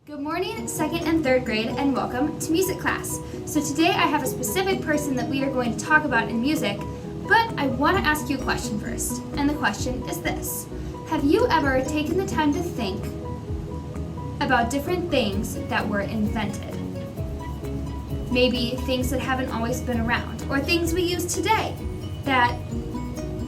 Good morning, second and third grade, and welcome to music class. So today I have a specific person that we are going to talk about in music, but I want to ask you a question first. And the question is this: have you ever taken the time to think about different things that were invented? Maybe things that haven't always been around, or things we use today that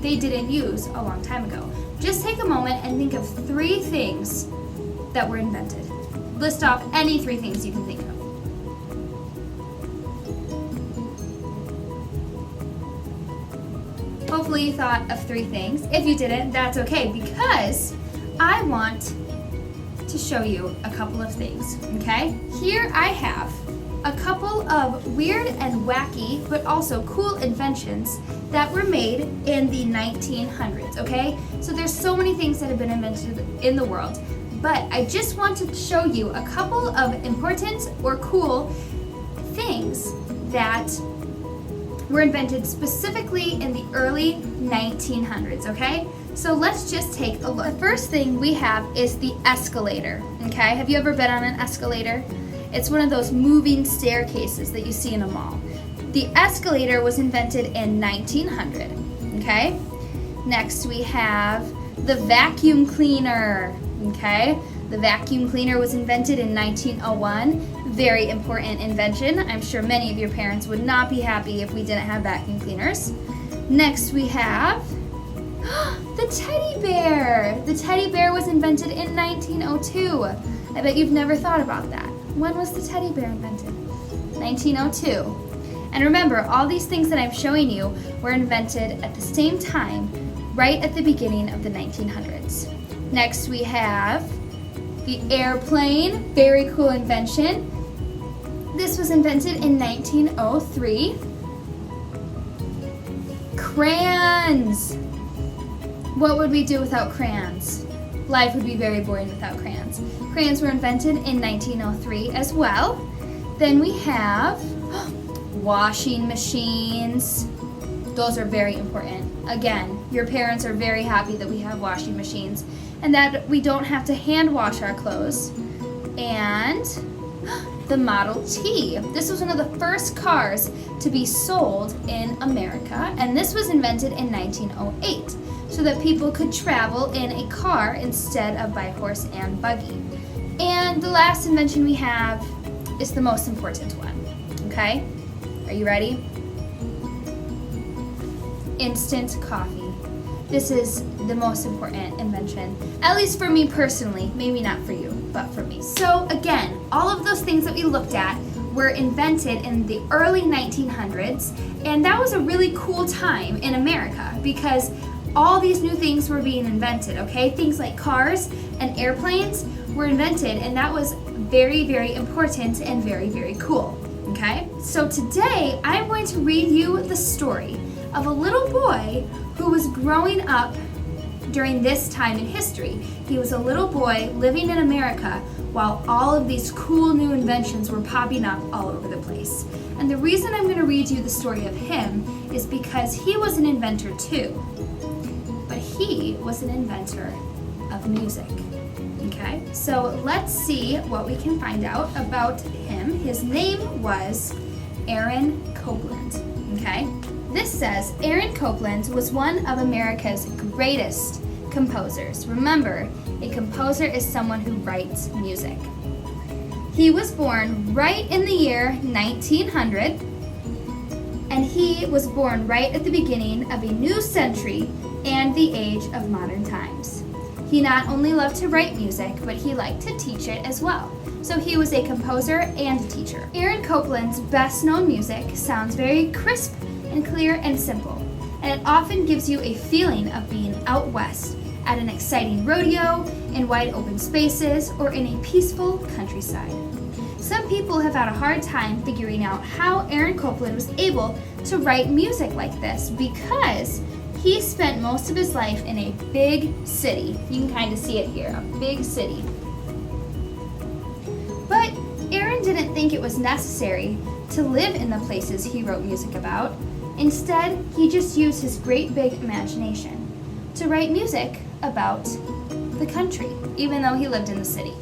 they didn't use a long time ago. Just take a moment and think of 3 things that were invented. List off any 3 things you can think of. Hopefully you thought of 3 things. If you didn't, that's okay, because I want to show you a couple of things, okay? Here I have a couple of weird and wacky, but also cool inventions that were made in the 1900s, okay? So there's so many things that have been invented in the world, but I just want to show you a couple of important or cool things that were invented specifically in the early 1900s, okay? So let's just take a look. The first thing we have is the escalator, okay? Have you ever been on an escalator? It's one of those moving staircases that you see in a mall. The escalator was invented in 1900, okay? Next we have the vacuum cleaner, okay? The vacuum cleaner was invented in 1901. Very important invention. I'm sure many of your parents would not be happy if we didn't have vacuum cleaners. Next we have the teddy bear. The teddy bear was invented in 1902. I bet you've never thought about that. When was the teddy bear invented? 1902. And remember, all these things that I'm showing you were invented at the same time, right at the beginning of the 1900s. Next we have the airplane. Very cool invention. This was invented in 1903. Crayons. What would we do without crayons? Life would be very boring without crayons. Crayons were invented in 1903 as well. Then we have washing machines. Those are very important. Again, your parents are very happy that we have washing machines and that we don't have to hand wash our clothes. And the Model T. This was one of the first cars to be sold in America, and this was invented in 1908 so that people could travel in a car instead of by horse and buggy. And the last invention we have is the most important one, okay? Are you ready? Instant coffee. This is the most important invention, at least for me personally, maybe not for you, but for me. So again, all of those things that we looked at were invented in the early 1900s, and that was a really cool time in America because all these new things were being invented, okay? Things like cars and airplanes were invented, and that was very, very important and very, very cool, okay? So today, I'm going to read you the story of a little boy who was growing up during this time in history. He was a little boy living in America while all of these cool new inventions were popping up all over the place. And the reason I'm going to read you the story of him is because he was an inventor too. But he was an inventor of music. Okay, so let's see what we can find out about him. His name was Aaron Copland. Okay, this says Aaron Copland was one of America's greatest composers. Remember, a composer is someone who writes music. He was born right in the year 1900, and he was born right at the beginning of a new century and the age of modern times. He not only loved to write music, but he liked to teach it as well. So he was a composer and a teacher. Aaron Copland's best known music sounds very crisp and clear and simple, and it often gives you a feeling of being out west at an exciting rodeo, in wide open spaces, or in a peaceful countryside. Some people have had a hard time figuring out how Aaron Copland was able to write music like this because he spent most of his life in a big city. You can kind of see it here, a big city. But Aaron didn't think it was necessary to live in the places he wrote music about. Instead, he just used his great big imagination to write music about the country, even though he lived in the city.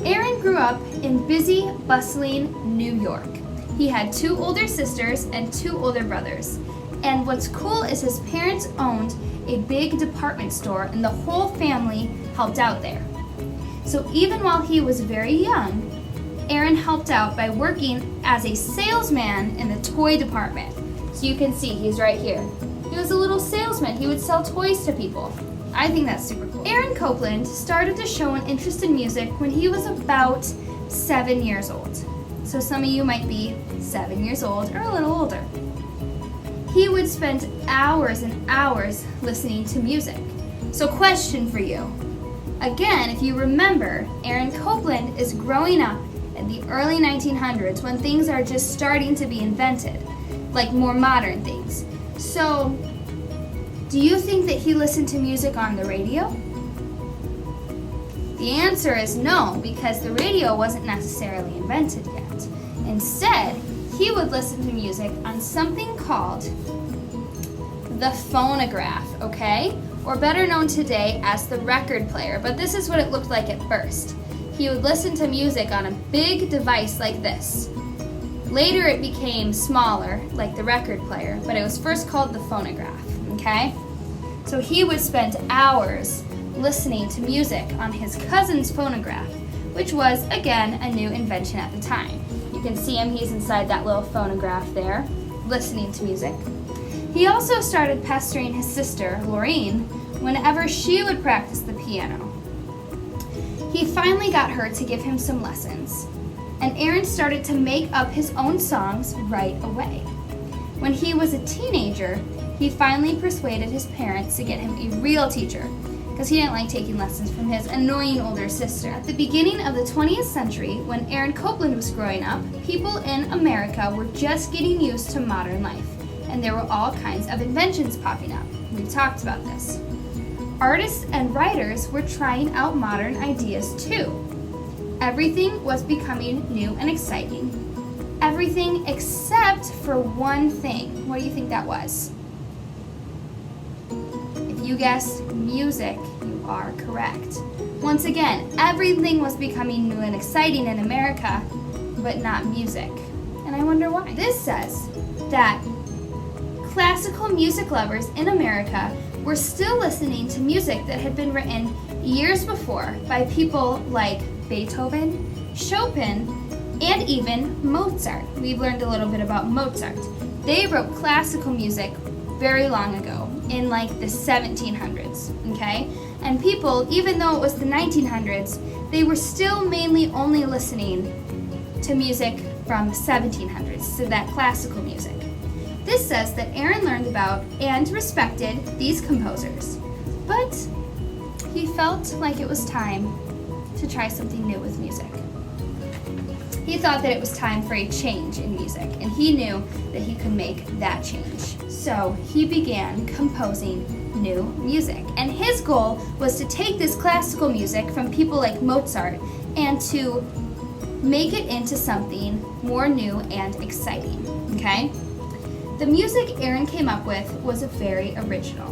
Aaron grew up in busy, bustling New York. He had 2 older sisters and 2 older brothers. And what's cool is his parents owned a big department store and the whole family helped out there. So even while he was very young, Aaron helped out by working as a salesman in the toy department. So you can see he's right here. He was a little salesman. He would sell toys to people. I think that's super cool. Aaron Copland started to show an interest in music when he was about 7 years old. So some of you might be 7 years old or a little older. He would spend hours and hours listening to music. So question for you. Again, if you remember, Aaron Copland is growing up in the early 1900s when things are just starting to be invented, like more modern things. So, do you think that he listened to music on the radio? The answer is no, because the radio wasn't necessarily invented yet. Instead, he would listen to music on something called the phonograph, okay? Or better known today as the record player, but this is what it looked like at first. He would listen to music on a big device like this. Later it became smaller, like the record player, but it was first called the phonograph, okay? So he would spend hours listening to music on his cousin's phonograph, which was, again, a new invention at the time. You can see him, he's inside that little phonograph there, listening to music. He also started pestering his sister, Laureen, whenever she would practice the piano. He finally got her to give him some lessons, and Aaron started to make up his own songs right away. When he was a teenager, he finally persuaded his parents to get him a real teacher, because he didn't like taking lessons from his annoying older sister. At the beginning of the 20th century, when Aaron Copland was growing up, people in America were just getting used to modern life, and there were all kinds of inventions popping up. We've talked about this. Artists and writers were trying out modern ideas too. Everything was becoming new and exciting. Everything except for one thing. What do you think that was? If you guessed music, you are correct. Once again, everything was becoming new and exciting in America, but not music. And I wonder why. This says that classical music lovers in America were still listening to music that had been written years before by people like Beethoven, Chopin, and even Mozart. We've learned a little bit about Mozart. They wrote classical music very long ago, in like the 1700s, okay? And people, even though it was the 1900s, they were still mainly only listening to music from the 1700s, so that classical music. This says that Aaron learned about and respected these composers, but he felt like it was time to try something new with music. He thought that it was time for a change in music, and he knew that he could make that change. So he began composing new music, and his goal was to take this classical music from people like Mozart and to make it into something more new and exciting, okay? The music Aaron came up with was very original.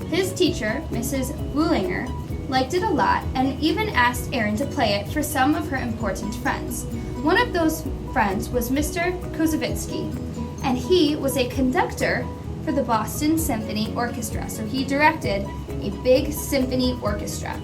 His teacher, Mrs. Bullinger, liked it a lot and even asked Aaron to play it for some of her important friends. One of those friends was Mr. Koussevitzky, and he was a conductor for the Boston Symphony Orchestra, so he directed a big symphony orchestra.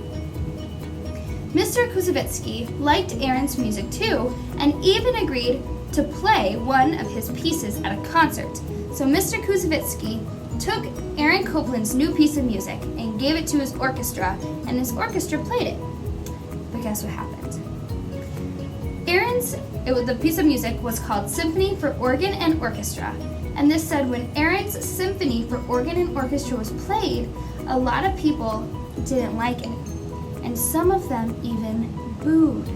Mr. Koussevitzky liked Aaron's music too, and even agreed to play one of his pieces at a concert. So Mr. Koussevitzky took Aaron Copland's new piece of music and gave it to his orchestra, and his orchestra played it. But guess what happened? The piece of music was called Symphony for Organ and Orchestra, and this said when Aaron's Symphony for Organ and Orchestra was played, a lot of people didn't like it, and some of them even booed,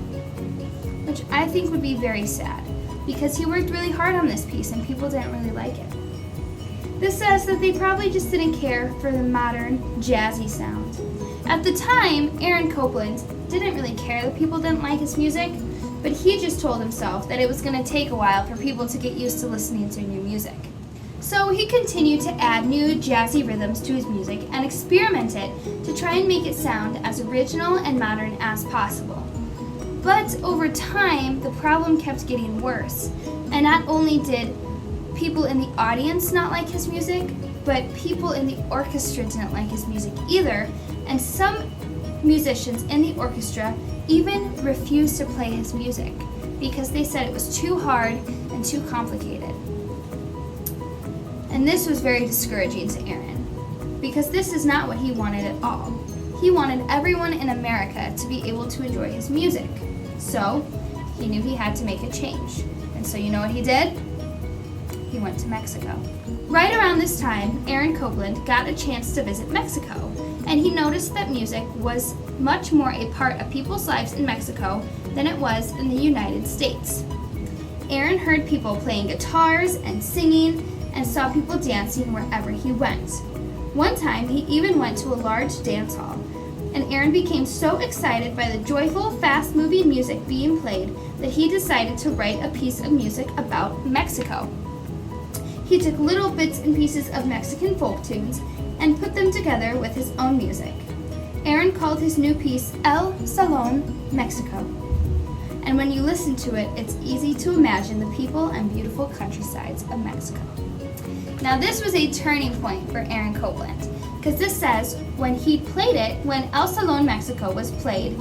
which I think would be very sad, because he worked really hard on this piece and people didn't really like it. This says that they probably just didn't care for the modern, jazzy sound. At the time, Aaron Copland didn't really care that people didn't like his music, but he just told himself that it was going to take a while for people to get used to listening to new music. So he continued to add new jazzy rhythms to his music and experimented to try and make it sound as original and modern as possible. But over time, the problem kept getting worse. And not only did people in the audience not like his music, but people in the orchestra didn't like his music either. And some musicians in the orchestra even refused to play his music because they said it was too hard and too complicated. And this was very discouraging to Aaron, because this is not what he wanted at all. He wanted everyone in America to be able to enjoy his music. So he knew he had to make a change. And so you know what he did? He went to Mexico. Right around this time, Aaron Copland got a chance to visit Mexico, and he noticed that music was much more a part of people's lives in Mexico than it was in the United States. Aaron heard people playing guitars and singing and saw people dancing wherever he went. One time, he even went to a large dance hall, and Aaron became so excited by the joyful, fast-moving music being played that he decided to write a piece of music about Mexico. He took little bits and pieces of Mexican folk tunes and put them together with his own music. Aaron called his new piece El Salón Mexico. And when you listen to it, it's easy to imagine the people and beautiful countrysides of Mexico. Now this was a turning point for Aaron Copland, because this says when he played it, when El Salón Mexico was played,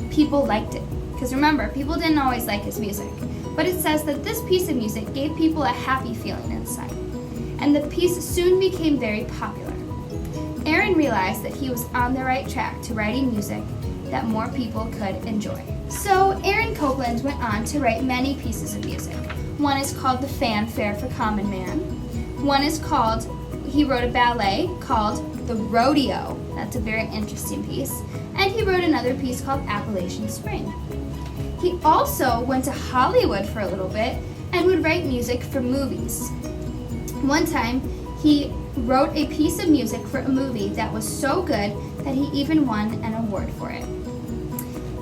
people liked it. Because remember, people didn't always like his music. But it says that this piece of music gave people a happy feeling inside. And the piece soon became very popular. Aaron realized that he was on the right track to writing music that more people could enjoy. So Aaron Copland went on to write many pieces of music. One is called The Fanfare for Common Man. One is called, he wrote a ballet called The Rodeo. That's a very interesting piece. And he wrote another piece called Appalachian Spring. He also went to Hollywood for a little bit and would write music for movies. One time, he wrote a piece of music for a movie that was so good that he even won an award for it.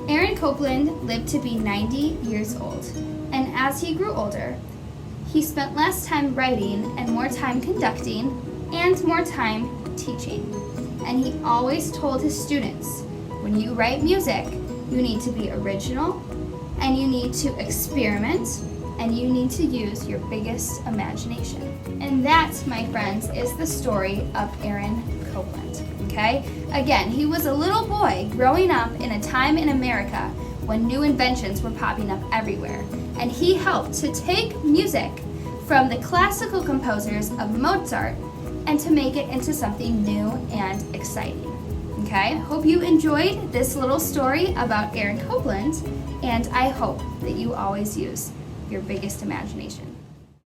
Aaron Copland lived to be 90 years old, and as he grew older, he spent less time writing and more time conducting and more time teaching. And he always told his students, when you write music, you need to be original, and you need to experiment, and you need to use your biggest imagination. And that, my friends, is the story of Aaron Copland, okay? Again, he was a little boy growing up in a time in America when new inventions were popping up everywhere. And he helped to take music from the classical composers of Mozart and to make it into something new and exciting. Okay, hope you enjoyed this little story about Aaron Copland, and I hope that you always use your biggest imagination.